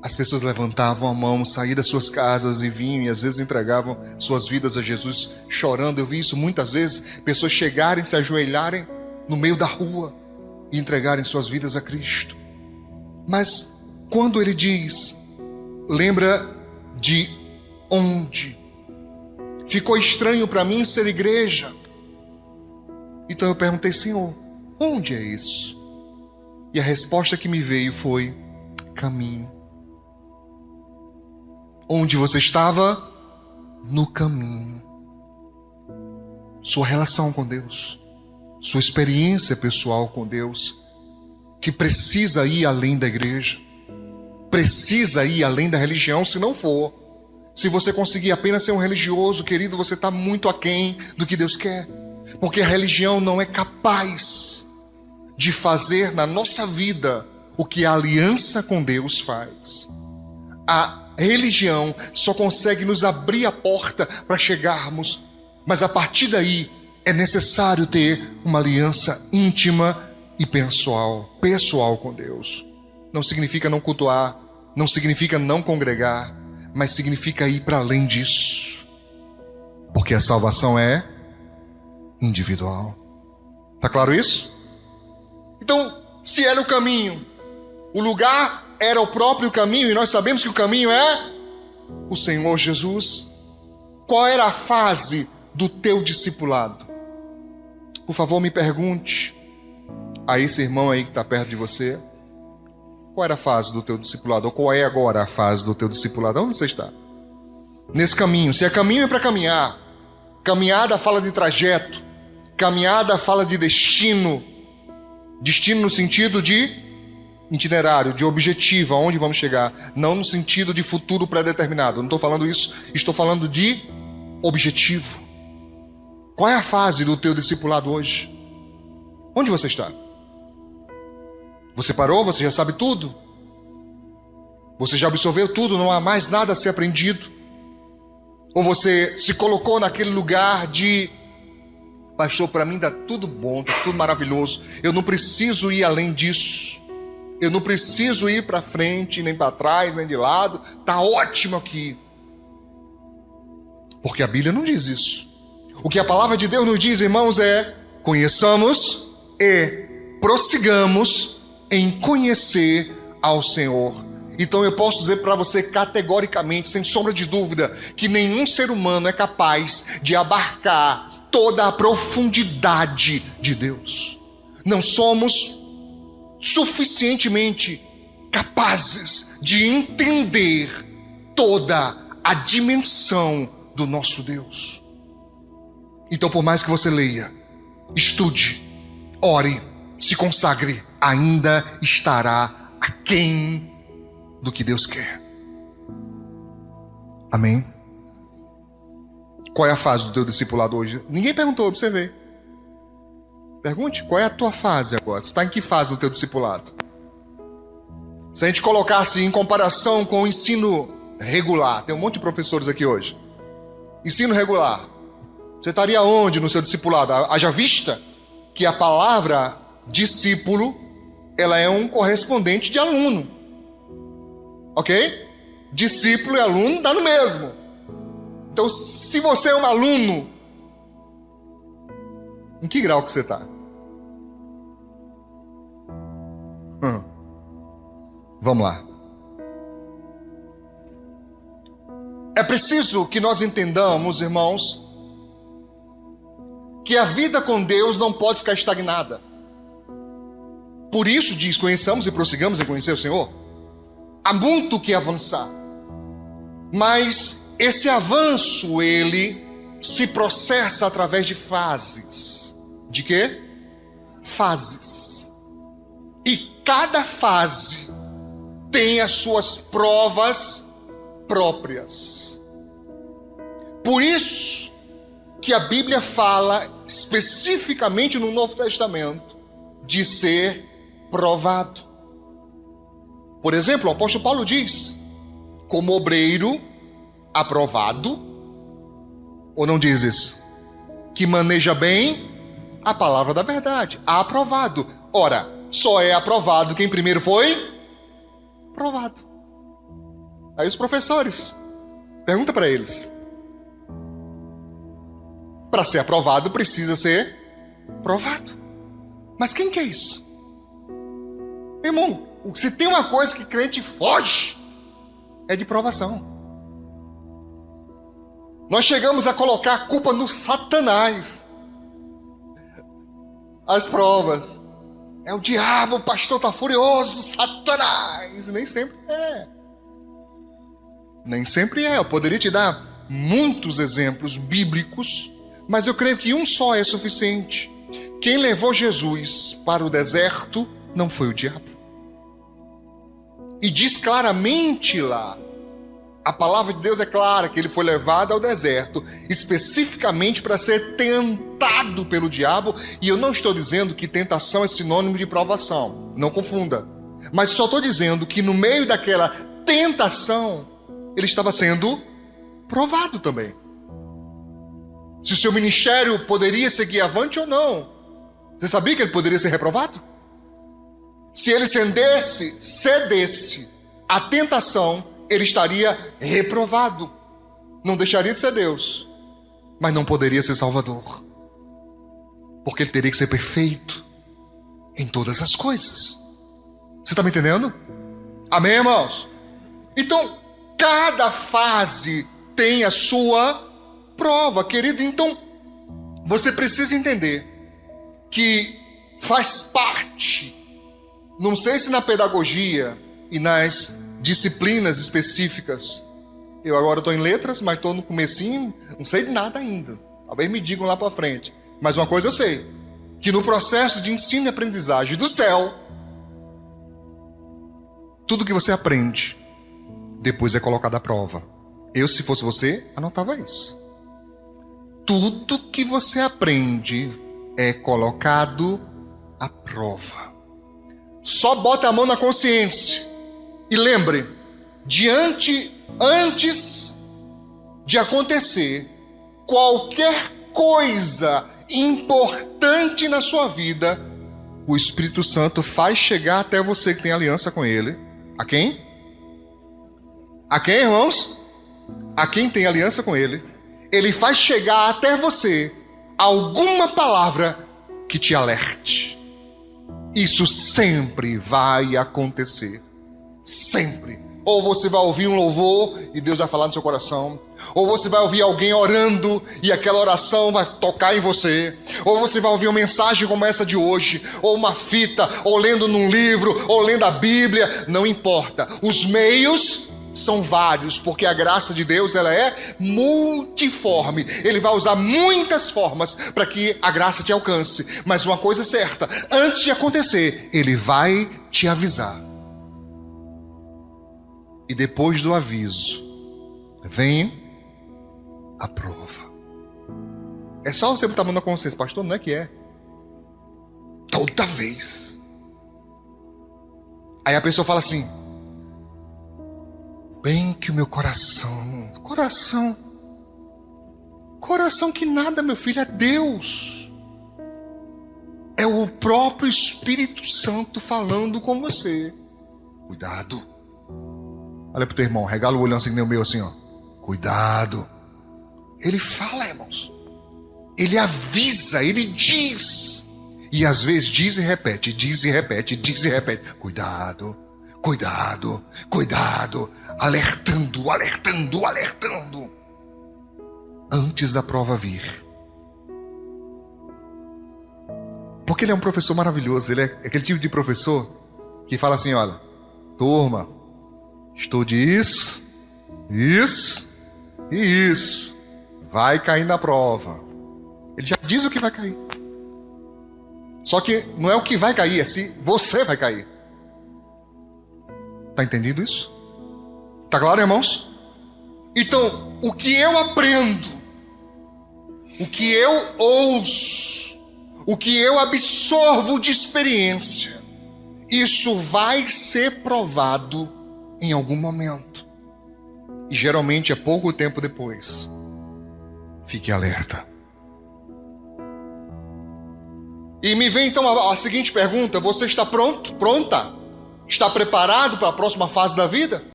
As pessoas levantavam a mão, saíam das suas casas e vinham, e às vezes entregavam suas vidas a Jesus chorando. Eu vi isso muitas vezes, pessoas chegarem, se ajoelharem no meio da rua e entregarem suas vidas a Cristo. Mas quando ele diz, lembra de onde? Ficou estranho para mim ser igreja. Então eu perguntei, Senhor, onde é isso? E a resposta que me veio foi, caminho. Onde você estava? No caminho. Sua relação com Deus, sua experiência pessoal com Deus, que precisa ir além da igreja, precisa ir além da religião. Se não for, se você conseguir apenas ser um religioso, querido, você está muito aquém do que Deus quer. Porque a religião não é capaz de fazer na nossa vida o que a aliança com Deus faz. A religião só consegue nos abrir a porta para chegarmos, mas a partir daí é necessário ter uma aliança íntima e pessoal com Deus. Não significa não cultuar, não significa não congregar, mas significa ir para além disso, porque a salvação é individual. Tá claro isso? Então, se era o caminho, o lugar era o próprio caminho, e nós sabemos que o caminho é o Senhor Jesus. Qual era a fase do teu discipulado? Por favor, me pergunte a esse irmão aí que está perto de você, qual era a fase do teu discipulado? Ou qual é agora a fase do teu discipulado? Onde você está? Nesse caminho. Se é caminho, é para caminhar. Caminhada fala de trajeto. Caminhada fala de destino. Destino no sentido de itinerário, de objetivo, aonde vamos chegar, não no sentido de futuro pré-determinado. Não estou falando isso, estou falando de objetivo. Qual é a fase do teu discipulado hoje? Onde você está? Você parou? Você já sabe tudo? Você já absorveu tudo? Não há mais nada a ser aprendido? Ou você se colocou naquele lugar de, pastor, para mim está tudo bom, está tudo maravilhoso, eu não preciso ir além disso. Eu não preciso ir para frente, nem para trás, nem de lado. Está ótimo aqui. Porque a Bíblia não diz isso. O que a palavra de Deus nos diz, irmãos, é: conheçamos e prossigamos em conhecer ao Senhor. Então eu posso dizer para você categoricamente, sem sombra de dúvida, que nenhum ser humano é capaz de abarcar toda a profundidade de Deus. Não somos suficientemente capazes de entender toda a dimensão do nosso Deus. Então, por mais que você leia, estude, ore, se consagre, ainda estará aquém do que Deus quer. Amém? Qual é a fase do teu discipulado hoje? Ninguém perguntou, observei. Pergunte, qual é a tua fase agora? Tu está em que fase do teu discipulado? Se a gente colocasse em comparação com o ensino regular, tem um monte de professores aqui hoje. Ensino regular. Você estaria onde no seu discipulado? Haja vista que a palavra discípulo, ela é um correspondente de aluno. Ok? Discípulo e aluno dá no mesmo. Então, se você é um aluno, em que grau que você está? Vamos lá. É preciso que nós entendamos, irmãos, que a vida com Deus não pode ficar estagnada. Por isso diz, conheçamos e prossigamos em conhecer o Senhor. Há muito que avançar. Mas esse avanço, ele se processa através de fases. De quê? Fases. E cada fase tem as suas provas próprias. Por isso que a Bíblia fala especificamente no Novo Testamento de ser provado. Por exemplo, o apóstolo Paulo diz: como obreiro aprovado, ou não diz isso? Que maneja bem a palavra da verdade. Aprovado. Ora, só é aprovado quem primeiro foi provado. Aí os professores, pergunta para eles. Para ser aprovado, precisa ser provado. Mas quem quer isso? Irmão, se tem uma coisa que crente foge, é de provação. Nós chegamos a colocar a culpa no Satanás. As provas. É o diabo, o pastor está furioso, Satanás. Nem sempre é. Nem sempre é. Eu poderia te dar muitos exemplos bíblicos, mas eu creio que um só é suficiente. Quem levou Jesus para o deserto não foi o diabo. E diz claramente lá, a palavra de Deus é clara, que ele foi levado ao deserto, especificamente para ser tentado pelo diabo. E eu não estou dizendo que tentação é sinônimo de provação, não confunda. Mas só estou dizendo que no meio daquela tentação, ele estava sendo provado também. Se o seu ministério poderia seguir avante ou não. Você sabia que ele poderia ser reprovado? Se ele cedesse à tentação, ele estaria reprovado. Não deixaria de ser Deus, mas não poderia ser Salvador. Porque ele teria que ser perfeito em todas as coisas. Você está me entendendo? Amém, irmãos? Então, cada fase tem a sua prova, querido. Então, você precisa entender que faz parte, não sei se na pedagogia e nas disciplinas específicas, eu agora estou em letras, mas estou no comecinho, não sei de nada ainda, talvez me digam lá para frente, mas uma coisa eu sei, que no processo de ensino e aprendizagem do céu, tudo que você aprende, depois é colocado à prova. Eu, se fosse você, anotava isso. Tudo que você aprende é colocado à prova. Só bota a mão na consciência e lembre, antes de acontecer qualquer coisa importante na sua vida, o Espírito Santo faz chegar até você que tem aliança com Ele. A quem? A quem, irmãos? A quem tem aliança com Ele. Ele faz chegar até você alguma palavra que te alerte. Isso sempre vai acontecer. Sempre. Ou você vai ouvir um louvor e Deus vai falar no seu coração. Ou você vai ouvir alguém orando e aquela oração vai tocar em você. Ou você vai ouvir uma mensagem como essa de hoje. Ou uma fita, ou lendo num livro, ou lendo a Bíblia. Não importa. Os meios são vários, porque a graça de Deus ela é multiforme. Ele vai usar muitas formas para que a graça te alcance. Mas uma coisa é certa, antes de acontecer, Ele vai te avisar. E depois do aviso, vem a prova. É só você botar a mão na consciência, pastor, não é que é? Toda vez. Aí a pessoa fala assim, bem que o meu coração que nada, meu filho, é Deus. É o próprio Espírito Santo falando com você. Cuidado. Olha pro teu irmão, regala o olhão assim, nem o meu assim, ó. Cuidado. Ele fala, irmãos. Ele avisa, ele diz. E às vezes diz e repete, diz e repete, diz e repete. Cuidado, cuidado, cuidado. Alertando, alertando, alertando. Antes da prova vir. Porque ele é um professor maravilhoso. Ele é aquele tipo de professor que fala assim, olha, turma, estude isso e isso. Vai cair na prova. Ele já diz o que vai cair. Só que não é o que vai cair, é se você vai cair. Está entendido isso? Está claro, irmãos? Então, o que eu aprendo, o que eu ouço, o que eu absorvo de experiência, isso vai ser provado em algum momento. E geralmente é pouco tempo depois. Fique alerta. E me vem então a seguinte pergunta: você está pronto? Pronta? Está preparado para a próxima fase da vida?